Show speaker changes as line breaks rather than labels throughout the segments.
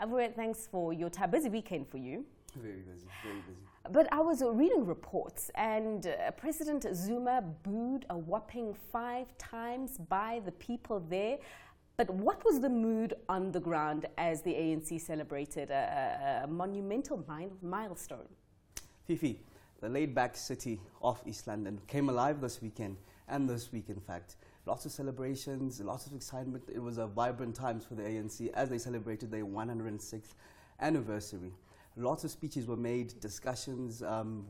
Aviwe, thanks for your time. Busy weekend for you.
Very busy, very busy.
But I was reading reports, and President Zuma booed a whopping 5 times by the people there. But what was the mood on the ground as the ANC celebrated a monumental milestone?
Fifi, the laid-back city of East London came alive this weekend, and this week, in fact. Lots of celebrations, lots of excitement. It was a vibrant times for the ANC as they celebrated their 106th anniversary. Lots of speeches were made, discussions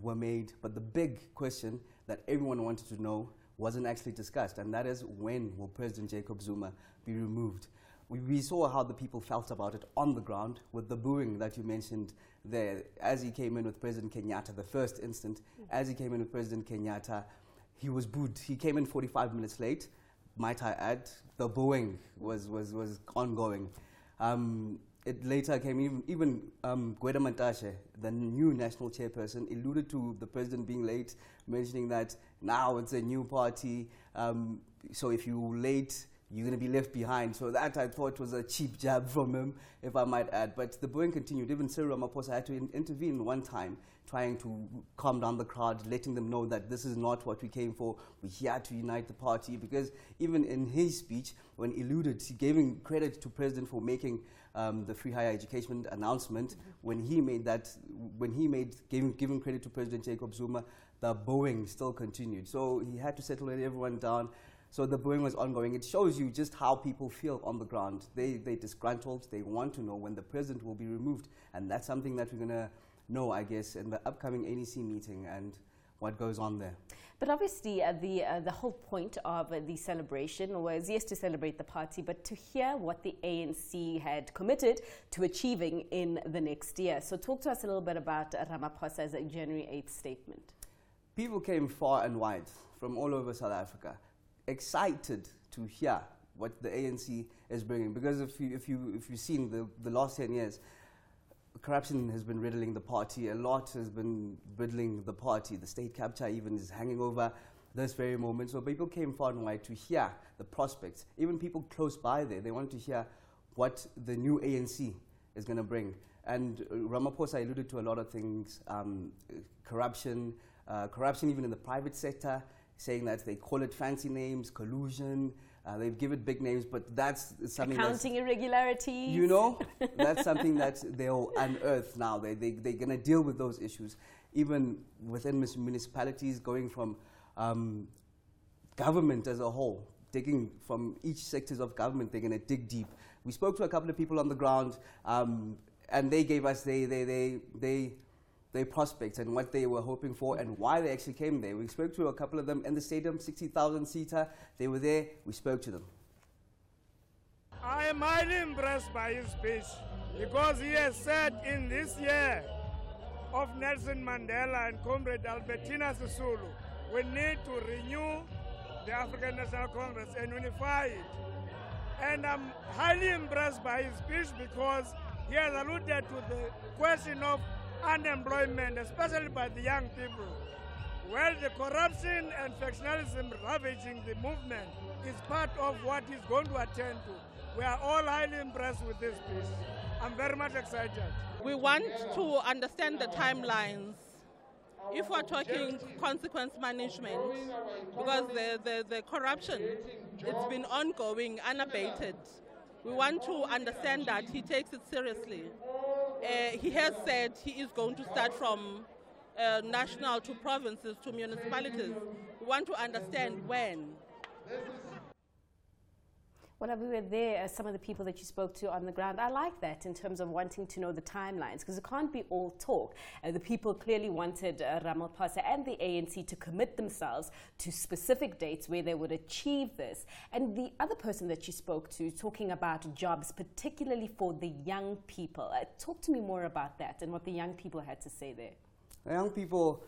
were made, but the big question that everyone wanted to know wasn't actually discussed, and that is, when will President Jacob Zuma be removed? We saw how the people felt about it on the ground with the booing that you mentioned there. As he came in with President Kenyatta, the first instant, as he came in with President Kenyatta, he was booed. He came in 45 minutes late, might I add. The booing was ongoing. It later came, even Gweda Mantashe, the new national chairperson, alluded to the president being late, mentioning that now it's a new party, so if you're late, you're going to be left behind. So that, I thought, was a cheap jab from him, if I might add. But the booing continued. Even Cyril Ramaphosa had to intervene one time, trying to calm down the crowd, letting them know that this is not what we came for. We're here to unite the party. Because even in his speech, when he alluded, he gave credit to President for making the free higher education announcement. When he made that, giving credit to President Jacob Zuma, the booing still continued. So he had to settle everyone down. So the booing was ongoing. It shows you just how people feel on the ground. They're disgruntled. They want to know when the president will be removed. And that's something that we're going to know, I guess, in the upcoming ANC meeting and what goes on there.
But obviously, the whole point of the celebration was, yes, to celebrate the party, but to hear what the ANC had committed to achieving in the next year. So talk to us a little bit about Ramaphosa's January 8th statement. People
came far and wide from all over South Africa, excited to hear what the ANC is bringing. Because if you've seen the last 10 years, corruption has been riddling the party. A lot has been riddling the party. The state capture even is hanging over this very moment. So people came far and wide to hear the prospects. Even people close by there, they wanted to hear what the new ANC is going to bring. And Ramaphosa alluded to a lot of things, corruption even in the private sector, saying that they call it fancy names, collusion, they give it big names, but that's something
accounting irregularities.
You know, that's something that they'll unearth now. They're going to deal with those issues, even within municipalities, going from government as a whole, digging from each sectors of government. They're going to dig deep. We spoke to a couple of people on the ground, and they gave us their prospects and what they were hoping for and why they actually came there. We spoke to a couple of them in the stadium, 60,000 seater. They were there. We spoke to them.
I am highly impressed by his speech because he has said in this year of Nelson Mandela and Comrade Albertina Sisulu, we need to renew the African National Congress and unify it. And I'm highly impressed by his speech because he has alluded to the question of unemployment, especially by the young people. Well, the corruption and factionalism ravaging the movement is part of what he's going to attend to. We are all highly impressed with this piece. I'm very much excited.
We want to understand the timelines. If we're talking consequence management, because the corruption, it's been ongoing, unabated. We want to understand that he takes it seriously. He has said he is going to start from national to provinces to municipalities. We want to understand when.
Well, we were there, some of the people that you spoke to on the ground. I like that in terms of wanting to know the timelines, because it can't be all talk. The people clearly wanted Ramaphosa and the ANC to commit themselves to specific dates where they would achieve this. And the other person that you spoke to, talking about jobs, particularly for the young people. Talk to me more about that and what the young people had to say there.
The young people,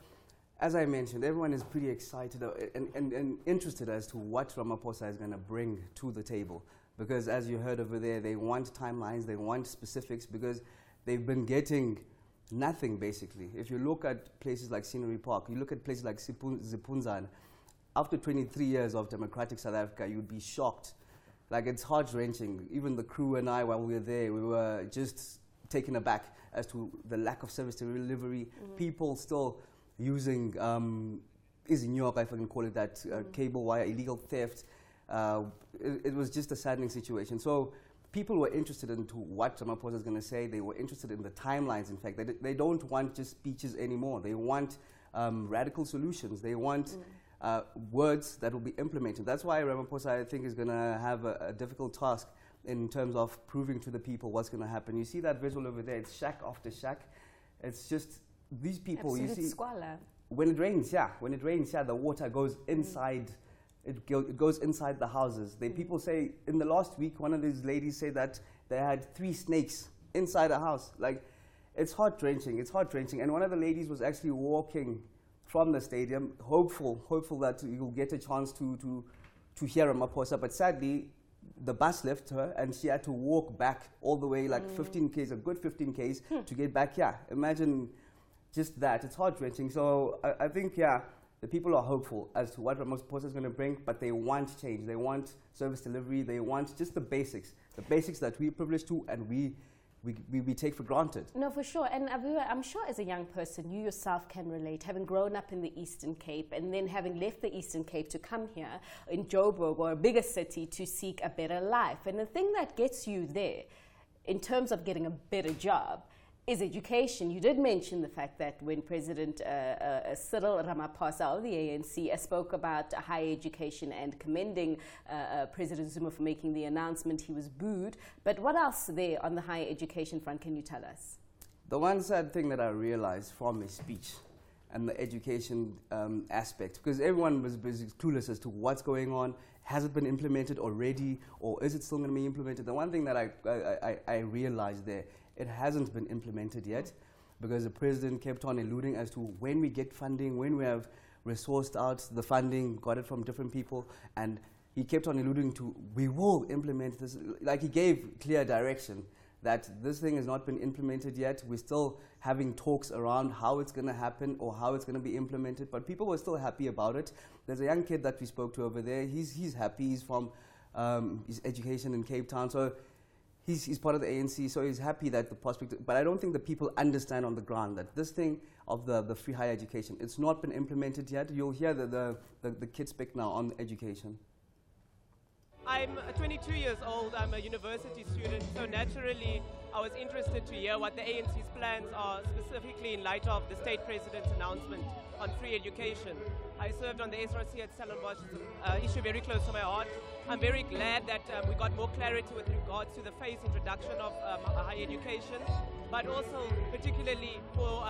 as I mentioned, everyone is pretty excited and interested as to what Ramaphosa is going to bring to the table. Because as you heard over there, they want timelines, they want specifics, because they've been getting nothing, basically. If you look at places like Scenery Park, you look at places like Zipunzana, after 23 years of democratic South Africa, you'd be shocked. Like, it's heart-wrenching. Even the crew and I, while we were there, we were just taken aback as to the lack of service delivery. People still using izinyoka, if I can call it that, cable wire, illegal theft. It was just a saddening situation. So people were interested into what Ramaphosa is going to say. They were interested in the timelines, in fact. They don't want just speeches anymore. They want radical solutions. They want words that will be implemented. That's why Ramaphosa, I think, is going to have a difficult task in terms of proving to the people what's going to happen. You see that visual over there? It's shack after shack. It's just these people.
Absolute
you see,
squalor.
When it rains, the water goes inside. It goes inside the houses. People say, in the last week, one of these ladies said that they had 3 snakes inside a house. Like, it's heart-wrenching. It's heart-wrenching. And one of the ladies was actually walking from the stadium, hopeful that you'll get a chance to hear Ramaphosa. But sadly, the bus left her, and she had to walk back all the way, like 15 k's, a good 15 k's, to get back. Yeah, imagine just that. It's heart-wrenching. So I think, the people are hopeful as to what Ramaphosa is going to bring, but they want change. They want service delivery. They want just the basics that we're privileged to and we take for granted.
No, for sure. And Aviwe, I'm sure as a young person, you yourself can relate, having grown up in the Eastern Cape and then having left the Eastern Cape to come here in Joburg or a bigger city to seek a better life. And the thing that gets you there in terms of getting a better job is education. You did mention the fact that when President Cyril Ramaphosa of the ANC spoke about higher education and commending President Zuma for making the announcement, he was booed. But what else there on the higher education front can you tell us?
The one sad thing that I realized from his speech and the education aspect, because everyone was clueless as to what's going on. Has it been implemented already, or is it still going to be implemented? The one thing that I realized there, it hasn't been implemented yet, because the president kept on alluding as to when we get funding, when we have resourced out the funding, got it from different people, and he kept on alluding to, we will implement this. Like, he gave clear direction that this thing has not been implemented yet. We're still having talks around how it's going to happen or how it's going to be implemented, but people were still happy about it. There's a young kid that we spoke to over there. He's happy. He's from his education in Cape Town, so he's part of the ANC, so he's happy that the prospect. But I don't think the people understand on the ground that this thing of the free higher education, it's not been implemented yet. You'll hear the kids speak now on education.
I'm 22 years old, I'm a university student, so naturally I was interested to hear what the ANC's plans are, specifically in light of the state president's announcement on free education. I served on the SRC at Stellenbosch, it's an issue very close to my heart. I'm very glad that we got more clarity with regards to the phased introduction of higher education, but also particularly for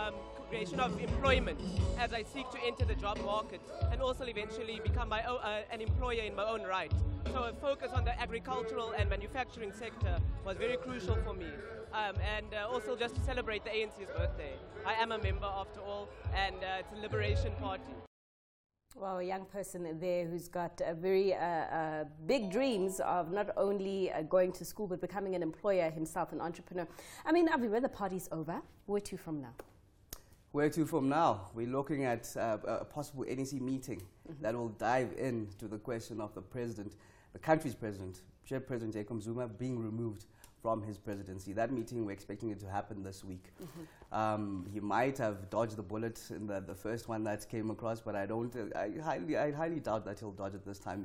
creation of employment as I seek to enter the job market and also eventually become my own, an employer in my own right. So a focus on the agricultural and manufacturing sector was very crucial for me. And also just to celebrate the ANC's birthday. I am a member after all, and it's a liberation party.
Well, a young person there who's got very big dreams of not only going to school but becoming an employer himself, an entrepreneur. I mean, Aviwe, the party's over. Where to from now?
Where to from now? We're looking at a possible ANC meeting that will dive into the question of the president, the country's president, President Jacob Zuma, being removed from his presidency. That meeting, we're expecting it to happen this week. He might have dodged the bullet in the first one that came across, but I highly doubt that he'll dodge it this time.